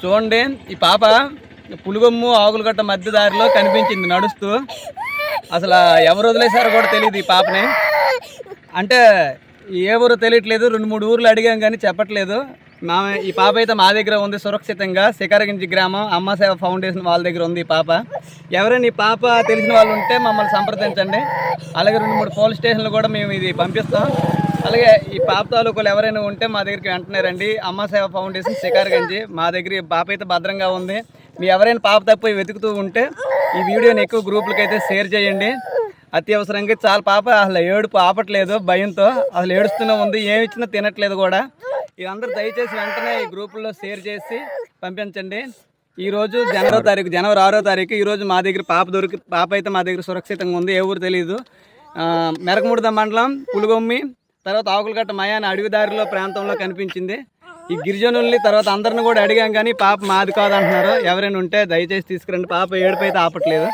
చూడండి, ఈ పాప పులుగొమ్ము ఆకులగట్ట మధ్య దారిలో కనిపించింది నడుస్తూ. అసలు ఎవరు వదిలేశారో కూడా తెలియదు ఈ పాపని. అంటే ఏ ఊరో తెలియట్లేదు, 2-3 ఊర్లు అడిగాం కానీ చెప్పట్లేదు. ఈ పాప అయితే మా దగ్గర ఉంది సురక్షితంగా. శిఖరగించి గ్రామం అమ్మ సేవ ఫౌండేషన్ వాళ్ళ దగ్గర ఉంది ఈ పాప. ఎవరైనా ఈ పాప తెలిసిన వాళ్ళు ఉంటే మమ్మల్ని సంప్రదించండి. అలాగే 2-3 పోలీస్ స్టేషన్లు కూడా మేము ఇది పంపిస్తాం. అలాగే ఈ పాప తాలూకాలు ఎవరైనా ఉంటే మా దగ్గరికి వెంటనే రండి. అమ్మ సేవ ఫౌండేషన్ శిఖరగంజి మా దగ్గర ఈ పాప అయితే భద్రంగా ఉంది. మీ ఎవరైనా పాప తప్పిపోయి వెతుకుతూ ఉంటే ఈ వీడియోని ఎక్కువ గ్రూపులకి అయితే షేర్ చేయండి. అత్యవసరంగా చాలా పాప అసలు ఏడుపు ఆపట్లేదు, భయంతో అసలు ఏడుస్తూనే ఉంది, ఏమి ఇచ్చినా తినట్లేదు కూడా. ఇదందరూ దయచేసి వెంటనే ఈ గ్రూపుల్లో షేర్ చేసి పంపించండి. ఈరోజు జనవరి 6వ తారీఖు ఈరోజు మా దగ్గర పాప అయితే మా దగ్గర సురక్షితంగా ఉంది. ఏ ఊరు తెలియదు. మెరకముడిద మండలం పులుగొమ్మి తర్వాత ఆకులగట్ట మయాన అడవిదారిలో ప్రాంతంలో కనిపించింది. ఈ గిరిజనుల్ని తర్వాత అందరిని కూడా అడిగాం కానీ పాప మాది కాదంటున్నారు. ఎవరైనా ఉంటే దయచేసి తీసుకురండి. పాప ఏడుపు అయితే ఆపట్లేదు.